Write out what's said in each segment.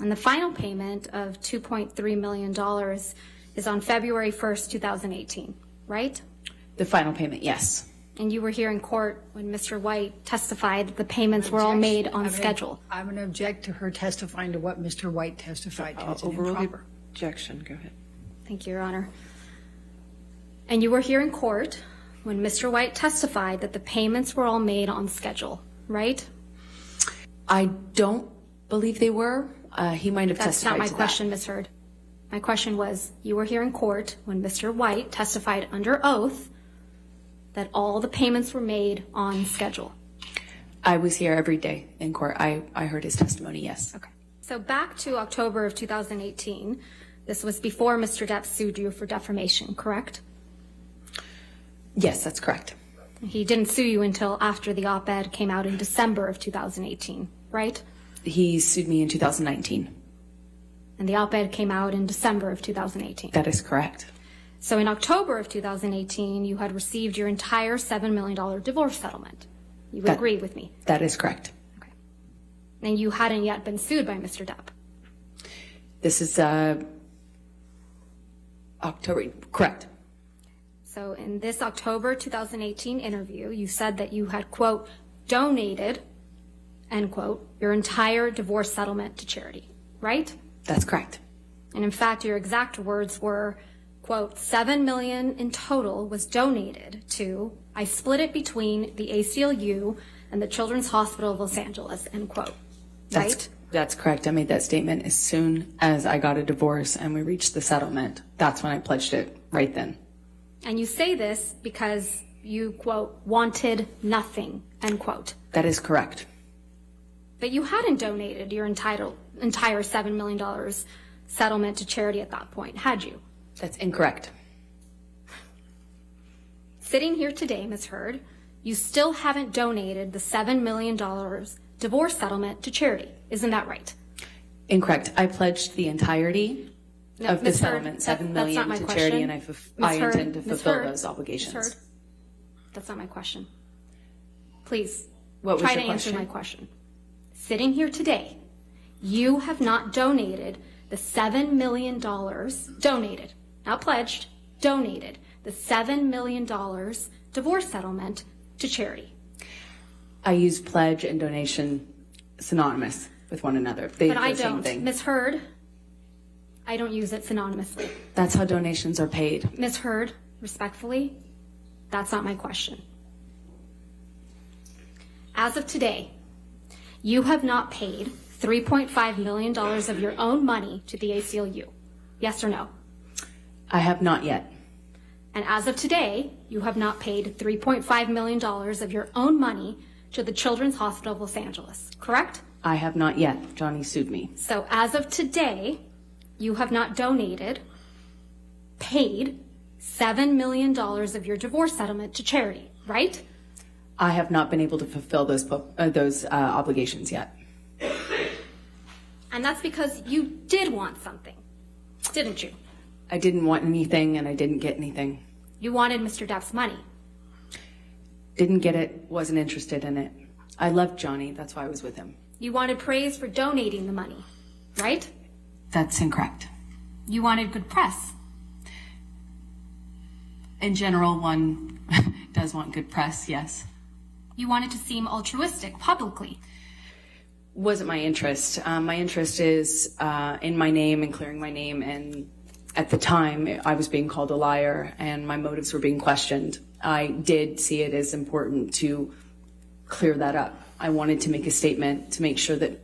And the final payment of $2.3 million is on February 1st, 2018, right? The final payment, yes. And you were here in court when Mr. White testified that the payments were all made on schedule. I'm going to object to her testifying to what Mr. White testified to. It's Overrule the improper. objection. Go ahead. Thank you, Your Honor. And you were here in court when Mr. White testified that the payments were all made on schedule, right? I don't believe they were. He might have That's not testified my to question, Ms. Hurd. My question was, you were here in court when Mr. White testified under oath that all the payments were made on schedule. I was here every day in court. I heard his testimony, yes. Okay. So back to October of 2018, this was before Mr. Depp sued you for defamation, correct? Yes, that's correct. He didn't sue you until after the op-ed came out in December of 2018, right? He sued me in 2019. And the op-ed came out in December of 2018. That is correct. So in October of 2018, you had received your entire $7 million divorce settlement. You would agree with me? That is correct. Okay. And you hadn't yet been sued by Mr. Depp. This is October, correct. So in this October 2018 interview, you said that you had, quote, donated, end quote, your entire divorce settlement to charity, right? That's correct. And in fact, your exact words were, quote, $7 million in total was donated to, I split it between the ACLU and the Children's Hospital of Los Angeles, end quote, right? That's correct. I made that statement as soon as I got a divorce and we reached the settlement. That's when I pledged it, right then. And you say this because you, quote, wanted nothing, end quote. That is correct. But you hadn't donated your entire $7 million settlement to charity at that point, had you? That's incorrect. Sitting here today, Ms. Hurd, you still haven't donated the $7 million divorce settlement to charity. Isn't that right? Incorrect. I pledged the entirety of the Ms. Hurd, settlement, $7 that's not million my to question. charity, and I Ms. Hurd, intend to Ms. fulfill Hurd, those obligations. Ms. Hurd, that's not my question. Please, What was try your to answer question? my question. Sitting here today, you have not donated the $7 million, donated, not pledged, donated the $7 million divorce settlement to charity. I use pledge and donation synonymous with one another. But I the same don't. thing. Ms. Hurd, I don't use it synonymously. That's how donations are paid. Ms. Hurd, respectfully, that's not my question. As of today, you have not paid $3.5 million of your own money to the ACLU. Yes or no? I have not yet. And as of today, you have not paid $3.5 million of your own money to the Children's Hospital of Los Angeles, correct? I have not yet. Johnny sued me. So as of today, you have not donated, paid $7 million of your divorce settlement to charity, right? I have not been able to fulfill those obligations yet. And that's because you did want something, didn't you? I didn't want anything and I didn't get anything. You wanted Mr. Depp's money. Didn't get it, wasn't interested in it. I loved Johnny, that's why I was with him. You wanted praise for donating the money, right? That's incorrect. You wanted good press. In general, one does want good press, yes. You wanted to seem altruistic publicly. Wasn't my interest. My interest is in my name and clearing my name, and at the time I was being called a liar and my motives were being questioned. I did see it as important to clear that up. I wanted to make a statement to make sure that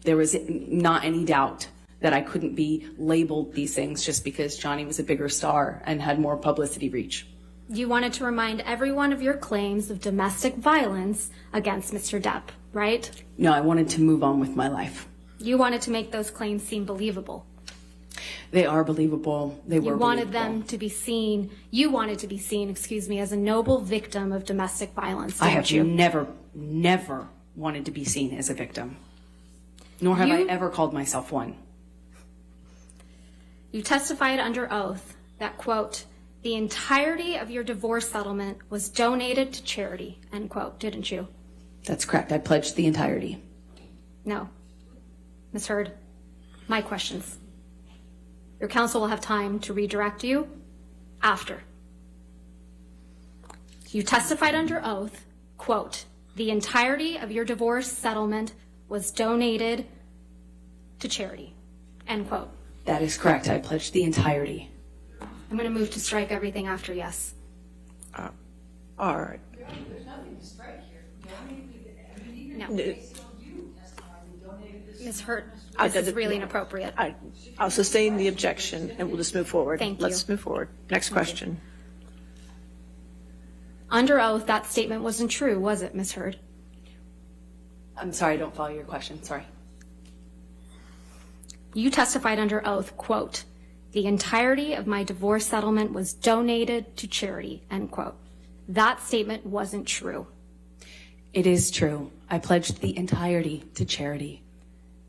there was not any doubt that I couldn't be labeled these things just because Johnny was a bigger star and had more publicity reach. You wanted to remind everyone of your claims of domestic violence against Mr. Depp, right? No, I wanted to move on with my life. You wanted to make those claims seem believable. They are believable. They were You wanted believable. them to be seen, you wanted to be seen, as a noble victim of domestic violence, I didn't have you? never wanted to be seen as a victim. Nor have I ever called myself one. You testified under oath that, quote, the entirety of your divorce settlement was donated to charity, end quote, didn't you? That's correct. I pledged the entirety. No. Ms. Hurd, my questions. Your counsel will have time to redirect you after. You testified under oath, quote, the entirety of your divorce settlement was donated to charity, end quote. That is correct. I pledged the entirety. I'm going to move to strike everything after yes. All right. No. Ms. Hurt, this is really inappropriate. I'll sustain the objection, and we'll just move forward. Thank you. Let's move forward. Next question. Under oath, that statement wasn't true, was it, Ms. Hurd? I'm sorry, I don't follow your question. Sorry. You testified under oath, quote, the entirety of my divorce settlement was donated to charity, end quote. That statement wasn't true. It is true. I pledged the entirety to charity.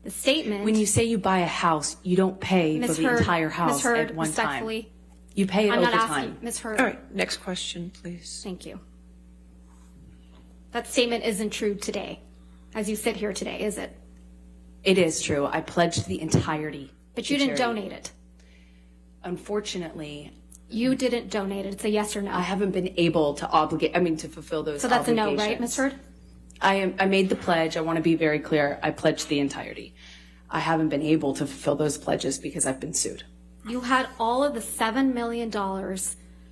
The statement... When you say you buy a house, you don't pay for Ms. the Hurd, entire Ms. house Hurd, at one respectfully, time. You pay it I'm over not time. asking, Ms. Hurd. All right. Next question, please. Thank you. That statement isn't true today, as you sit here today, is it? It is true. I pledged the entirety. But to you didn't charity. donate it. Unfortunately, You didn't donate it. It's a yes or no. I haven't been able to to fulfill those So that's a no, obligations. right, Ms. Hurd? I made the pledge. I want to be very clear. I pledged the entirety. I haven't been able to fulfill those pledges because I've been sued. You had all of the $7 million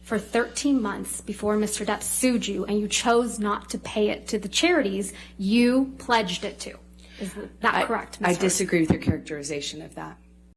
for 13 months before Mr. Depp sued you, and you chose not to pay it to the charities you pledged it to. Is that correct, Ms. I Hurd? disagree with your characterization of that.